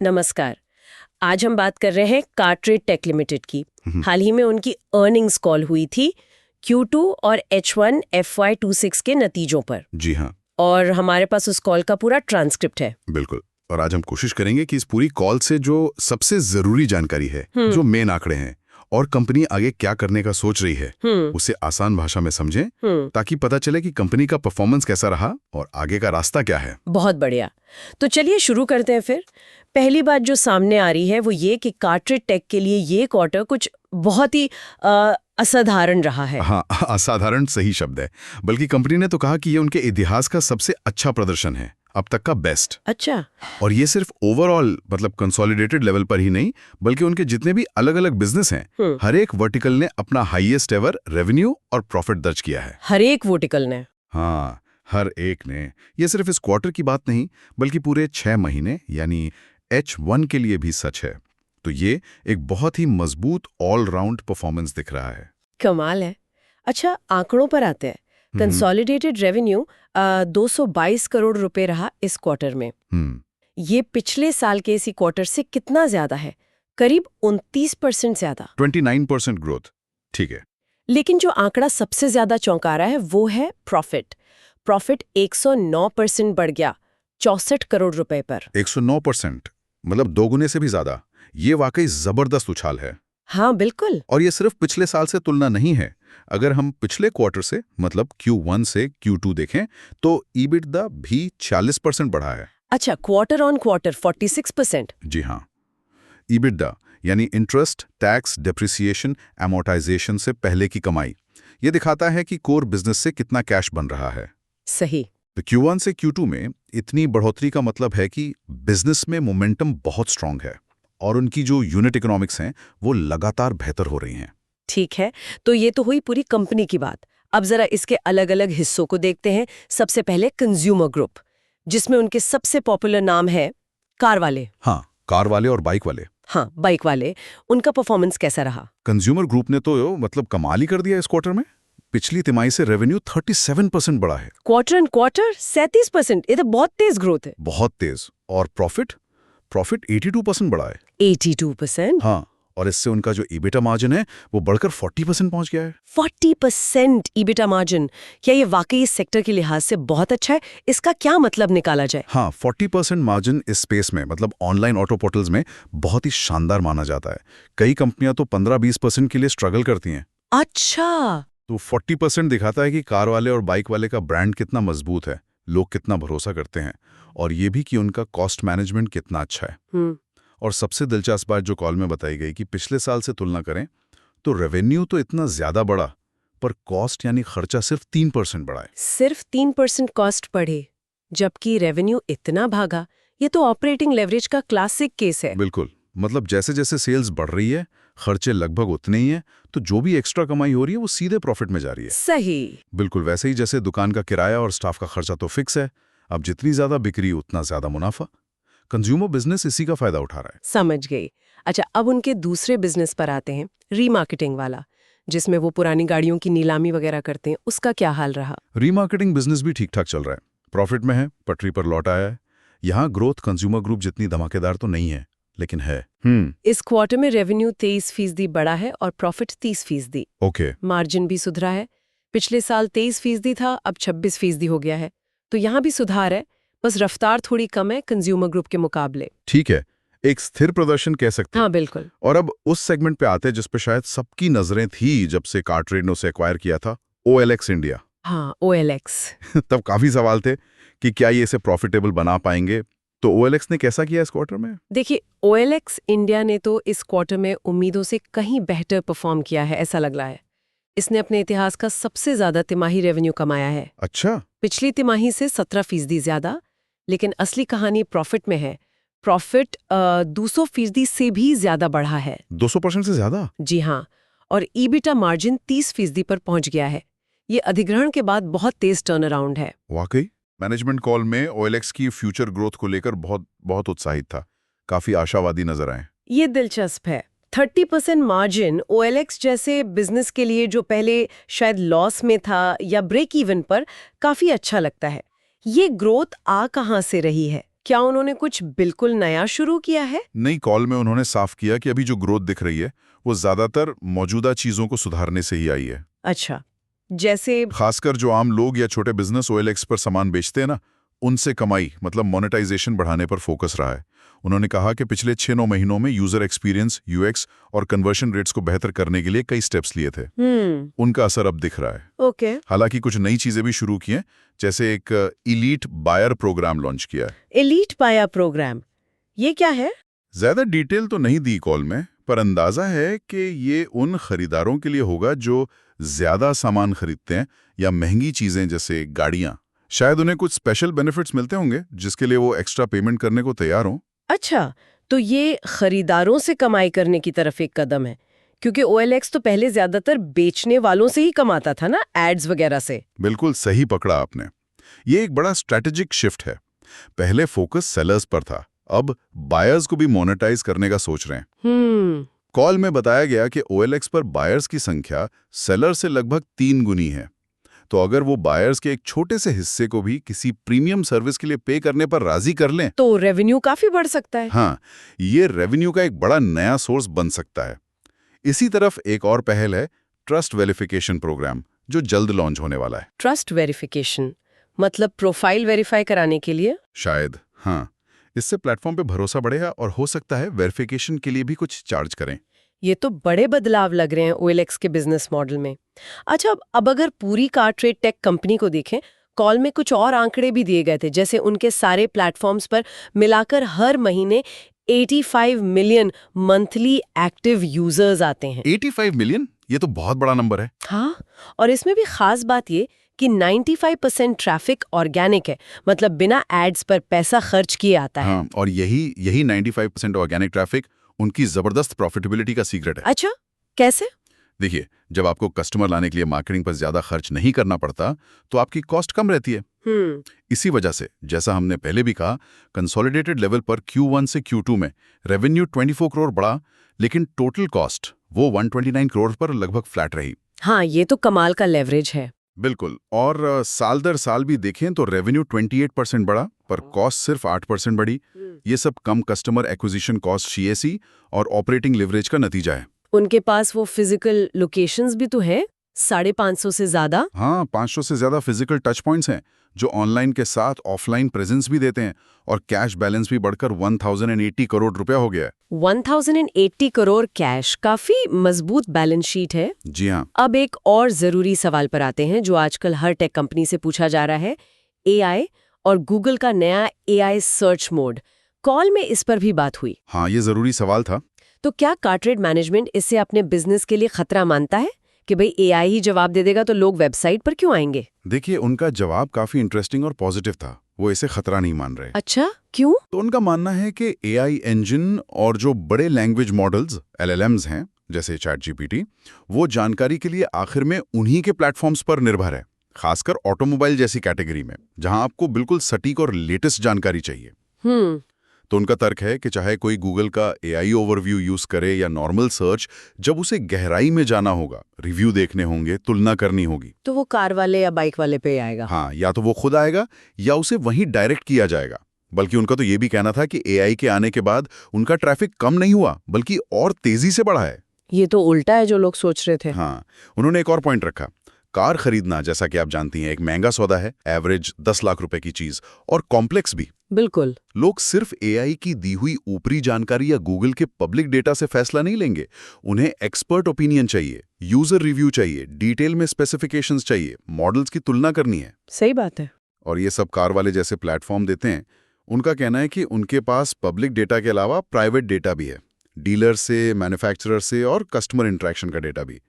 नमस्कार। आज हम बात कर रहे हैं कार्टरेट टेक लिमिटेड की। हाल ही में उनकी अर्निंग्स कॉल हुई थी Q2 और H1 FY26 के नतीजों पर। जी हाँ, और हमारे पास उस कॉल का पूरा ट्रांसक्रिप्ट है। बिल्कुल। और आज हम कोशिश करेंगे कि इस पूरी कॉल से जो सबसे जरूरी जानकारी है, जो मेन आंकड़े हैं और कंपनी आगे क्या करने का सोच रही है, उसे आसान भाषा में समझें ताकि पता चले कि कंपनी का परफॉर्मेंस कैसा रहा और आगे का रास्ता क्या है। बहुत बढ़िया। तो चलिए शुरू करते हैं फिर। पहली बात जो सामने आ रही है वो ये कि कार्टरेट टेक के लिए ये क्वार्टर कुछ बहुत ही असाधारण रहा है। हाँ, असाधारण सही शब्द है। बल्कि कंपनी ने तो कहा कि ये उनके इतिहास का सबसे अच्छा प्रदर्शन है, अब तक का बेस्ट। अच्छा। और ये सिर्फ ओवरऑल मतलब कंसोलिडेटेड लेवल पर ही नहीं, बल्कि उनके जितने भी अलग अलग बिजनेस हैं, हर एक वर्टिकल ने अपना हाईएस्ट एवर रेवेन्यू और प्रॉफिट दर्ज किया है। हर एक वर्टिकल ने? हाँ, हर एक ने। ये सिर्फ इस क्वार्टर की बात नहीं, बल्कि पूरे 6 महीने यानी H1 के लिए भी सच है। तो ये एक बहुत ही मजबूत ऑलराउंड परफॉर्मेंस दिख रहा है। कमाल है। अच्छा, आंकड़ों पर आते हैं। कंसोलिडेटेड रेवेन्यू 222 करोड़ रुपए रहा इस क्वार्टर में। ये पिछले साल के इसी क्वार्टर से कितना ज्यादा है? करीब 29% ज्यादा। 29% ग्रोथ, ठीक है। लेकिन जो आंकड़ा सबसे ज्यादा चौंका रहा है वो है प्रॉफिट। प्रॉफिट 109% बढ़ गया 64 करोड़ रुपए पर। 109%, मतलब 2 गुने से भी ज्यादा। ये वाकई जबरदस्त उछाल है। हाँ बिल्कुल। और ये सिर्फ पिछले साल से तुलना नहीं है। अगर हम पिछले क्वार्टर से मतलब Q1 से Q2 देखें तो EBITDA भी 40% बढ़ा है। अच्छा, क्वार्टर ऑन क्वार्टर 46%? जी हाँ। EBITDA यानी इंटरेस्ट, टैक्स, डेप्रिसिएशन, एमोर्टाइजेशन से पहले की कमाई। ये दिखाता है कि कोर बिजनेस से कितना कैश बन रहा है। सही। तो Q1 से Q2 में इतनी बढ़ोतरी का मतलब है कि बिजनेस में मोमेंटम बहुत स्ट्रांग है और उनकी जो यूनिट इकोनॉमिक्स हैं वो लगातार बेहतर हो रही हैं। ठीक है, तो ये तो हुई पूरी कंपनी की बात। अब जरा इसके अलग अलग हिस्सों को देखते हैं। सबसे पहले कंज्यूमर ग्रुप, जिसमें उनके सबसे पॉपुलर नाम है कार वाले। हाँ, कार वाले और बाइक वाले। हाँ, बाइक वाले। उनका परफॉर्मेंस कैसा रहा? कंज्यूमर ग्रुप ने तो मतलब कमाल ही कर दिया इस क्वार्टर में। पिछली तिमाही से रेवेन्यू 37% बढ़ा है। क्वार्टर एंड क्वार्टर 37%, ये तो बहुत तेज ग्रोथ है। बहुत तेज। और प्रॉफिट 82% बढ़ा है। 82%? हाँ, और इससे उनका जो EBITDA मार्जिन है वो बढ़कर 40% पहुंच गया है। 40% EBITDA मार्जिन, क्या ये वाकई इस सेक्टर के लिहाज से बहुत अच्छा है? इसका क्या मतलब निकाला जाए? हाँ, 40% मार्जिन इस स्पेस में मतलब ऑनलाइन ऑटो पोर्टल्स में बहुत ही शानदार माना जाता है। कई कंपनियां तो 15-20% के लिए स्ट्रगल करती हैं। अच्छा। तो 40% दिखाता है कि कार वाले और बाइक वाले का ब्रांड कितना मजबूत है, लोग कितना भरोसा करते हैं, और ये भी कि उनका कॉस्ट मैनेजमेंट कितना अच्छा है। और सबसे दिलचस्प बात जो कॉल में बताई गई कि पिछले साल से तुलना करें तो रेवेन्यू तो इतना ज्यादा बढ़ा, पर कॉस्ट यानी खर्चा सिर्फ 3% बढ़ा है। सिर्फ 3% कॉस्ट बढ़े, जबकि रेवेन्यू इतना भागा। ये तो ऑपरेटिंग लेवरेज का क्लासिक केस है। बिल्कुल, मतलब जैसे जैसे सेल्स बढ़ रही है, खर्चे लगभग उतने ही हैं, तो जो भी एक्स्ट्रा कमाई हो रही है वो सीधे प्रॉफिट में जा रही है। सही। बिल्कुल वैसे ही जैसे दुकान का किराया और स्टाफ का खर्चा तो फिक्स है, अब जितनी ज्यादा बिक्री उतना ज्यादा मुनाफा। कंज्यूमर बिजनेस इसी का फायदा उठा रहा है। समझ गई। अच्छा, अब उनके दूसरे बिजनेस पर आते हैं, रीमार्केटिंग वाला, जिसमें वो पुरानी गाड़ियों की नीलामी वगैरह करते हैं। उसका क्या हाल रहा? रीमार्केटिंग बिजनेस भी ठीक ठाक चल रहा है, प्रॉफिट में है, पटरी पर लौट आया है। यहाँ ग्रोथ कंज्यूमर ग्रुप जितनी धमाकेदार तो नहीं है, लेकिन है। इस क्वार्टर में रेवेन्यू 23% बढ़ा है और प्रॉफिट 30%। ओके। मार्जिन भी सुधरा है। पिछले साल 23% था, अब 26% हो गया है। तो यहाँ भी सुधार है, बस रफ्तार थोड़ी कम है कंज्यूमर ग्रुप के मुकाबले। ठीक है, एक स्थिर प्रदर्शन कह सकते हैं। हाँ बिल्कुल। और अब उस सेगमेंट पे आते हैं जिस पे शायद सबकी नजरें थी जब से कार्टरेट ने उसे एक्वायर किया था, OLX इंडिया। हाँ, OLX। तब काफी सवाल थे कि क्या ये इसे प्रॉफिटेबल बना पाएंगे। तो OLX ने कैसा किया इस क्वार्टर में? देखिए, OLX इंडिया ने तो इस क्वार्टर में उम्मीदों से कहीं बेहतर परफॉर्म किया है, ऐसा लग रहा है। इसने अपने इतिहास का सबसे ज्यादा तिमाही रेवेन्यू कमाया है। अच्छा। पिछली तिमाही से 17% ज्यादा। लेकिन असली कहानी प्रॉफिट में है। प्रॉफिट 200% से भी ज्यादा बढ़ा है। 200% से ज्यादा? जी हाँ। और EBITDA मार्जिन 30% पर पहुंच गया है। ये अधिग्रहण के बाद बहुत तेज टर्न अराउंड है। वाकई मैनेजमेंट कॉल में OLX की फ्यूचर ग्रोथ को लेकर बहुत उत्साहित था, काफी आशावादी नजर आए। ये दिलचस्प है। 30% मार्जिन OLX जैसे बिजनेस के लिए, जो पहले शायद लॉस में था या ब्रेक इवन पर, काफी अच्छा लगता है। ये ग्रोथ आ कहां से रही है? क्या उन्होंने कुछ बिल्कुल नया शुरू किया है? नई कॉल में उन्होंने साफ किया कि अभी जो ग्रोथ दिख रही है वो ज्यादातर मौजूदा चीजों को सुधारने से ही आई है। अच्छा, जैसे? खासकर जो आम लोग या छोटे बिजनेस OLX पर सामान बेचते हैं ना, उनसे कमाई मतलब मोनेटाइजेशन बढ़ाने पर फोकस रहा है। उन्होंने कहा कि पिछले 6-9 महीनों में यूजर एक्सपीरियंस, UX और कन्वर्शन रेट्स को बेहतर करने के लिए कई स्टेप्स लिए थे। उनका असर अब दिख रहा है। ओके। हालांकि कुछ नई चीजें भी शुरू की हैं, जैसे एक इलीट बायर प्रोग्राम लॉन्च किया है। एलीट बायर प्रोग्राम, ये क्या है? ज्यादा डिटेल तो नहीं दी कॉल में, पर अंदाजा है कि ये उन खरीदारों के लिए होगा जो ज्यादा सामान खरीदते हैं या महंगी चीजें जैसे गाड़ियां। शायद उन्हें कुछ स्पेशल बेनिफिट्स मिलते होंगे जिसके लिए वो एक्स्ट्रा पेमेंट करने को तैयार हों। अच्छा, तो ये खरीदारों से कमाई करने की तरफ एक कदम है, क्योंकि OLX तो पहले ज्यादातर बेचने वालों से ही कमाता था ना, एड्स वगैरह से। बिल्कुल सही पकड़ा आपने। ये एक बड़ा स्ट्रेटेजिक शिफ्ट है। पहले फोकस सेलर्स पर था, अब बायर्स को भी मोनेटाइज करने का सोच रहे हैं। कॉल में बताया गया कि OLX पर बायर्स की संख्या सेलर से लगभग 3 गुनी है। तो अगर वो बायर्स के एक छोटे से हिस्से को भी किसी प्रीमियम सर्विस के लिए पे करने पर राजी कर लें तो रेवेन्यू काफी बढ़ सकता है। हाँ, ये रेवेन्यू का एक बड़ा नया सोर्स बन सकता है। इसी तरफ एक और पहल है ट्रस्ट वेरिफिकेशन प्रोग्राम, जो जल्द लॉन्च होने वाला है। ट्रस्ट वेरिफिकेशन मतलब प्रोफाइल वेरीफाई कराने के लिए? शायद, हाँ। इससे प्लेटफॉर्म पे भरोसा बढ़ेगा और हो सकता है वेरिफिकेशन के लिए भी कुछ चार्ज करें। ये तो बड़े बदलाव लग रहे हैं OLX के बिजनेस मॉडल में। अच्छा, अब अगर पूरी कारट्रेड टेक कंपनी को देखें, कॉल में कुछ और आंकड़े भी दिए गए थे, जैसे उनके सारे प्लेटफॉर्म्स पर मिलाकर हर महीने 85 मिलियन मंथली एक्टिव यूजर्स आते हैं। 85 मिलियन? ये तो बहुत बड़ा नंबर है। हाँ, और इसमें भी खास बात ये कि 95% ट्रैफिक ऑर्गेनिक है, मतलब बिना एड्स पर पैसा खर्च किए आता है। हाँ, और यही 95% ऑर्गेनिक ट्रैफिक उनकी जबरदस्त प्रॉफिटेबिलिटी का सीक्रेट है। अच्छा, कैसे? देखिए, जब आपको कस्टमर लाने के लिए मार्केटिंग पर ज्यादा खर्च नहीं करना पड़ता, तो आपकी कॉस्ट कम रहती है। इसी वजह से, जैसा हमने पहले भी कहा, कंसोलिडेटेड लेवल पर Q1 से Q2 में रेवेन्यू 24 करोड़ बढ़ा, लेकिन टोटल कॉस्ट वो 129 करोड़ पर लगभग फ्लैट रही। हाँ, ये तो कमाल का लेवरेज है। बिल्कुल। और साल दर साल भी देखें तो रेवेन्यू 28% बढ़ा, पर कॉस्ट सिर्फ 8% बढ़ी। ये सब कम कस्टमर एक्विजिशन कॉस्ट, CAC और ऑपरेटिंग लिवरेज का नतीजा है। उनके पास वो फिजिकल लोकेशंस भी तो है, 550 से ज्यादा। हाँ, 500 से ज्यादा फिजिकल टच पॉइंट्स हैं, जो ऑनलाइन के साथ ऑफलाइन प्रेजेंस भी देते हैं, और कैश बैलेंस भी बढ़कर 1080 करोड़ रुपया हो गया है। 1080 करोड़ कैश, काफी मजबूत बैलेंस शीट है। जी हाँ। अब एक और जरूरी सवाल पर आते हैं, जो आजकल हर टेक कंपनी से पूछा जा रहा है, AI और गूगल का नया AI सर्च मोड। कॉल में इस पर भी बात हुई। हाँ, ये जरूरी सवाल था। तो क्या कार्टरेड मैनेजमेंट इससे अपने बिजनेस के लिए खतरा मानता है कि भाई AI ही जवाब दे देगा तो लोग वेबसाइट पर क्यों आएंगे? देखिए, उनका जवाब काफी इंटरेस्टिंग और पॉजिटिव था। वो इसे खतरा नहीं मान रहे। अच्छा, क्यों? तो उनका मानना है कि AI इंजन और जो बड़े लैंग्वेज मॉडल्स LLMs हैं, जैसे ChatGPT, वो जानकारी के लिए आखिर में उन्हीं के प्लेटफॉर्म्स पर निर्भर है, खासकर ऑटोमोबाइल जैसी कैटेगरी में, जहां आपको बिल्कुल सटीक और लेटेस्ट जानकारी चाहिए। तो उनका तर्क है कि चाहे कोई गूगल का AI ओवरव्यू यूज करे या नॉर्मल सर्च, जब उसे गहराई में जाना होगा, रिव्यू देखने होंगे, तुलना करनी होगी, तो वो कार वाले या बाइक वाले पे आएगा। हाँ, या तो वो खुद आएगा या उसे वहीं डायरेक्ट किया जाएगा। बल्कि उनका तो ये भी कहना था कि AI के आने के बाद उनका ट्रैफिक कम नहीं हुआ, बल्कि और तेजी से बढ़ा है। ये तो उल्टा है जो लोग सोच रहे थे। हाँ, उन्होंने एक और पॉइंट रखा। कार खरीदना, जैसा कि आप जानती हैं, एक महंगा सौदा है, एवरेज 10 लाख रुपए की चीज, और कॉम्प्लेक्स भी। बिल्कुल। लोग सिर्फ AI की दी हुई ऊपरी जानकारी या गूगल के पब्लिक डेटा से फैसला नहीं लेंगे। उन्हें एक्सपर्ट ओपिनियन चाहिए, यूजर रिव्यू चाहिए, डिटेल में स्पेसिफिकेशंस चाहिए, मॉडल्स की तुलना करनी है। सही बात है। और ये सब कार वाले जैसे प्लेटफॉर्म देते हैं। उनका कहना है कि उनके पास पब्लिक डेटा के अलावा प्राइवेट डेटा भी है, डीलर से, मैन्युफैक्चरर से और कस्टमर इंटरेक्शन का डेटा भी।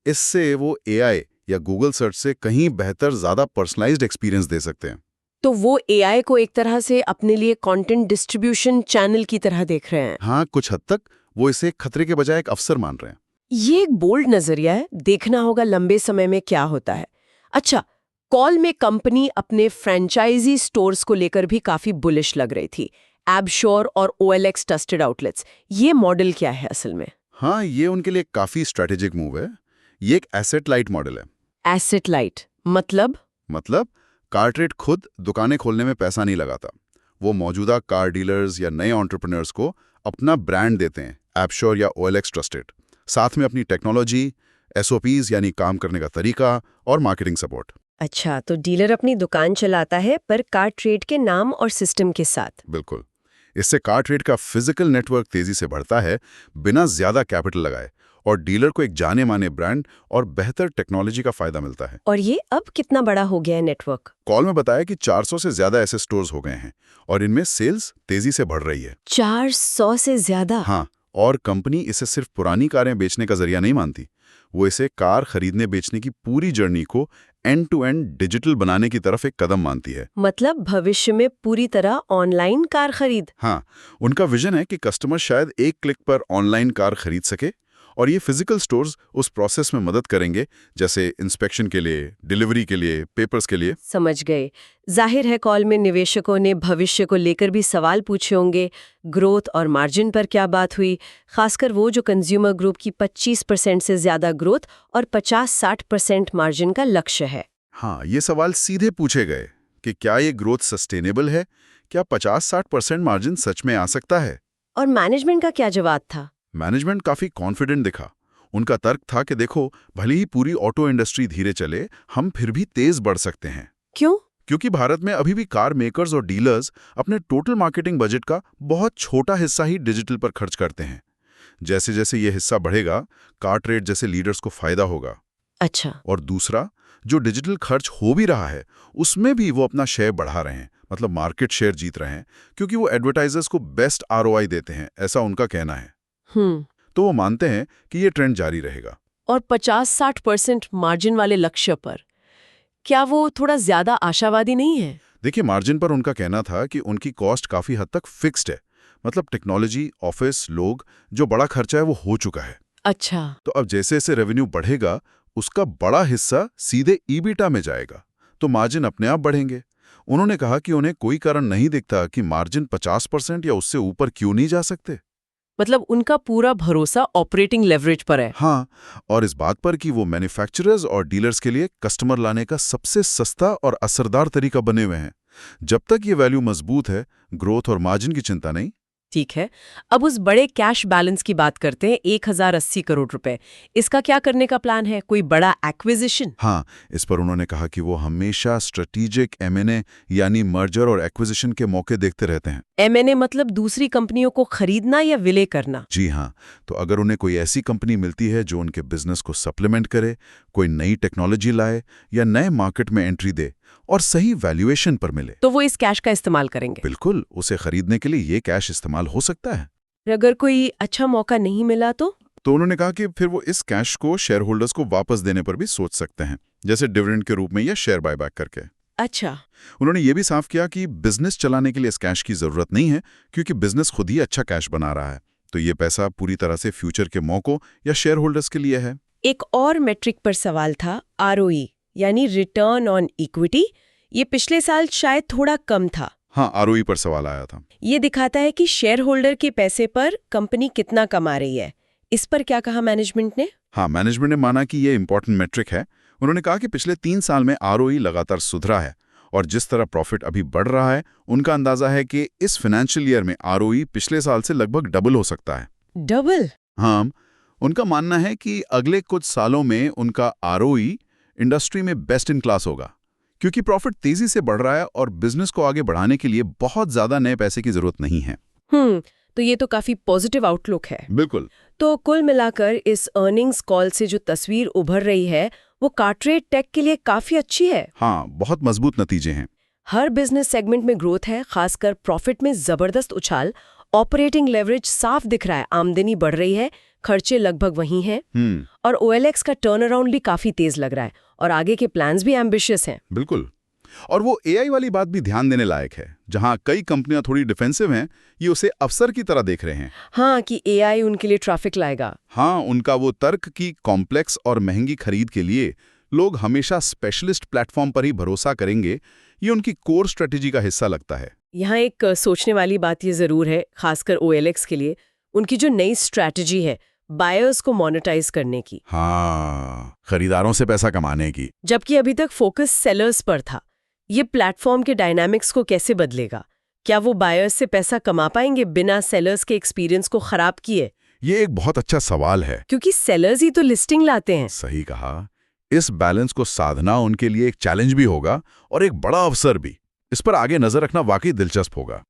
इससे वो AI या गूगल सर्च से कहीं बेहतर, ज्यादा पर्सनलाइज्ड एक्सपीरियंस दे सकते हैं। तो वो AI को एक तरह से अपने लिए कंटेंट डिस्ट्रीब्यूशन चैनल की तरह देख रहे हैं। हाँ, कुछ हद तक वो इसे एक खतरे के बजाय एक अवसर मान रहे हैं। ये एक बोल्ड नजरिया है, देखना होगा लंबे समय में क्या होता है। अच्छा, कॉल में कंपनी अपने फ्रेंचाइजी स्टोर्स को लेकर भी काफी बुलिश लग रही थी। एबश्योर और OLX ट्रस्टेड आउटलेट्स, ये मॉडल क्या है असल में? हाँ, ये उनके लिए काफी स्ट्रेटेजिक मूव है। ये एक एसेट लाइट मॉडल है। एसेट लाइट मतलब? कार्टरेड खुद दुकानें खोलने में पैसा नहीं लगाता। वो मौजूदा कार डीलर्स या नए एंटरप्रेन्योर्स को अपना ब्रांड देते हैं, ऐपश्योर या OLX ट्रस्टेड, साथ में अपनी टेक्नोलॉजी, SOPs यानी काम करने का तरीका और मार्केटिंग सपोर्ट। अच्छा, तो डीलर अपनी दुकान चलाता है पर कार ट्रेड के नाम और सिस्टम के साथ। बिल्कुल। इससे कार ट्रेड का फिजिकल नेटवर्क तेजी से बढ़ता है बिना ज्यादा कैपिटल लगाए, और डीलर को एक जाने माने ब्रांड और बेहतर टेक्नोलॉजी का फायदा मिलता है। और ये अब कितना बड़ा हो गया है नेटवर्क? कॉल में बताया कि 400 से ज्यादा ऐसे स्टोर्स हो गए हैं और इनमें सेल्स तेजी से बढ़ रही है। 400 से ज्यादा? हाँ, और कंपनी इसे सिर्फ पुरानी कारें बेचने का जरिया नहीं मानती, वो इसे कार खरीदने बेचने की पूरी जर्नी को एंड टू एंड डिजिटल बनाने की तरफ एक कदम मानती है। मतलब भविष्य में पूरी तरह ऑनलाइन कार खरीद? हाँ, उनका विजन है कि कस्टमर शायद एक क्लिक पर ऑनलाइन कार खरीद सके, और ये फिजिकल स्टोर्स उस प्रोसेस में मदद करेंगे, जैसे इंस्पेक्शन के लिए, डिलीवरी के लिए, पेपर्स के लिए। समझ गए। जाहिर है कॉल में निवेशकों ने भविष्य को लेकर भी सवाल पूछे होंगे। ग्रोथ और मार्जिन पर क्या बात हुई, खासकर वो जो कंज्यूमर ग्रुप की 25% से ज्यादा ग्रोथ और 50-60% मार्जिन का लक्ष्य है। हाँ, ये सवाल सीधे पूछे गए कि क्या ये ग्रोथ सस्टेनेबल है, क्या 50-60% मार्जिन सच में आ सकता है। और मैनेजमेंट का क्या जवाब था? मैनेजमेंट काफी कॉन्फिडेंट दिखा। उनका तर्क था कि देखो, भले ही पूरी ऑटो इंडस्ट्री धीरे चले, हम फिर भी तेज बढ़ सकते हैं। क्यों? क्योंकि भारत में अभी भी कार मेकर्स और डीलर्स अपने टोटल मार्केटिंग बजट का बहुत छोटा हिस्सा ही डिजिटल पर खर्च करते हैं। जैसे जैसे ये हिस्सा बढ़ेगा, कार ट्रेड जैसे लीडर्स को फायदा होगा। अच्छा। और दूसरा, जो डिजिटल खर्च हो भी रहा है उसमें भी वो अपना शेयर बढ़ा रहे हैं, मतलब मार्केट शेयर जीत रहे हैं, क्योंकि वो एडवर्टाइजर्स को बेस्ट ROI देते हैं, ऐसा उनका कहना है। तो वो मानते हैं कि ये ट्रेंड जारी रहेगा। और 50-60% मार्जिन वाले लक्ष्य पर क्या वो थोड़ा ज्यादा आशावादी नहीं है? देखिए, मार्जिन पर उनका कहना था कि उनकी कॉस्ट काफी हद तक फिक्स्ड है, मतलब टेक्नोलॉजी, ऑफिस, लोग, जो बड़ा खर्चा है वो हो चुका है। अच्छा। तो अब जैसे जैसे रेवेन्यू बढ़ेगा, उसका बड़ा हिस्सा सीधे EBITDA में जाएगा, तो मार्जिन अपने आप बढ़ेंगे। उन्होंने कहा कि उन्हें कोई कारण नहीं दिखता कि मार्जिन 50% या उससे ऊपर क्यों नहीं जा सकते। मतलब उनका पूरा भरोसा ऑपरेटिंग लेवरेज पर है। हाँ, और इस बात पर कि वो मैन्युफैक्चरर्स और डीलर्स के लिए कस्टमर लाने का सबसे सस्ता और असरदार तरीका बने हुए हैं। जब तक ये वैल्यू मजबूत है, ग्रोथ और मार्जिन की चिंता नहीं। ठीक है, अब उस बड़े कैश बैलेंस की बात करते हैं, 1080 करोड़ रुपए। इसका क्या करने का प्लान है? कोई बड़ा एक्विजिशन? हाँ, इस पर उन्होंने कहा कि वो हमेशा स्ट्रेटेजिक M&A यानी मर्जर और एक्विजिशन के मौके देखते रहते हैं। M&A मतलब दूसरी कंपनियों को खरीदना या विलय करना? जी हाँ, तो अगर उन्हें कोई ऐसी कंपनी मिलती है जो उनके बिजनेस को सप्लीमेंट करे, कोई नई टेक्नोलॉजी लाए या नए मार्केट में एंट्री दे और सही वैल्यूएशन पर मिले, तो वो इस कैश का इस्तेमाल करेंगे। बिल्कुल, उसे खरीदने के लिए ये कैश इस्तेमाल हो सकता है। अगर कोई अच्छा मौका नहीं मिला तो उन्होंने कहा कि फिर वो इस कैश को शेयर होल्डर्स को वापस देने पर भी सोच सकते हैं, जैसे डिविडेंड के रूप में या शेयर बायबैक करके। अच्छा। उन्होंने ये भी साफ किया कि बिजनेस चलाने के लिए इस कैश की जरूरत नहीं है, क्योंकि बिजनेस खुद ही अच्छा कैश बना रहा है, तो ये पैसा पूरी तरह से फ्यूचर के मौकों या शेयर होल्डर्स के लिए है। एक और मेट्रिक पर सवाल था, ROE यानी रिटर्न ऑन इक्विटी। ये पिछले साल शायद थोड़ा कम था। हाँ, ROE पर सवाल आया था। ये दिखाता है कि शेयर होल्डर के पैसे पर कंपनी कितना कमा रही है। इस पर क्या कहा मैनेजमेंट ने? हाँ, मैनेजमेंट ने माना कि ये इंपॉर्टेंट मेट्रिक है। उन्होंने कहा कि पिछले 3 साल में ROE लगातार सुधरा है, और जिस तरह प्रॉफिट अभी बढ़ रहा है, उनका अंदाजा है कि इस फाइनेंशियल ईयर में ROE पिछले साल से लगभग डबल हो सकता है। डबल? हाँ, उनका मानना है कि अगले कुछ सालों में उनका ROE इंडस्ट्री में बेस्ट इन क्लास होगा, क्योंकि प्रॉफिट तेजी से बढ़ रहा है और बिजनेस को आगे बढ़ाने के लिए बहुत ज्यादा नए पैसे की जरूरत नहीं है। तो ये तो काफी पॉजिटिव आउटलुक है। बिल्कुल। तो कुल मिलाकर इस अर्निंग्स कॉल से जो तस्वीर उभर रही है वो कार्ट्रेड टेक के लिए काफी अच्छी है। हाँ, बहुत मजबूत नतीजे हैं। हर बिजनेस सेगमेंट में ग्रोथ है, खासकर प्रॉफिट में जबरदस्त उछाल। ऑपरेटिंग लेवरेज साफ दिख रहा है, आमदनी बढ़ रही है, खर्चे लगभग वही हैं, और OLX का टर्न अराउंड भी काफी तेज लग रहा है, और आगे के प्लान्स भी एम्बिशियस हैं। बिल्कुल। और वो AI वाली बात भी ध्यान देने लायक है। जहां कई कंपनियां थोड़ी डिफेंसिव हैं, ये उसे अवसर की तरह देख रहे हैं। हाँ, कि AI उनके लिए ट्रैफिक लाएगा। हाँ, उनका वो तर्क कि कॉम्प्लेक्स और महंगी खरीद के लिए लोग हमेशा स्पेशलिस्ट प्लेटफॉर्म पर ही भरोसा करेंगे, ये उनकी कोर स्ट्रेटेजी का हिस्सा लगता है। यहाँ एक सोचने वाली बात ये जरूर है, खासकर OLX के लिए, उनकी जो नई स्ट्रैटेजी है बायर्स को मोनेटाइज करने की। हाँ, खरीदारों से पैसा कमाने की। जबकि अभी तक फोकस सेलर्स पर था। ये प्लेटफॉर्म के डायनामिक्स को कैसे बदलेगा? क्या वो बायर्स से पैसा कमा पाएंगे बिना सेलर्स के एक्सपीरियंस को खराब किए? ये एक बहुत अच्छा सवाल है। क्योंकि सेलर्स ही तो लिस्टिंग लाते हैं। सही कहा। इस बैलेंस को साधना उनके लिए एक चैलेंज भी होगा और एक बड़ा अवसर भी। इस पर आगे नजर रखना वाकई दिलचस्प होगा।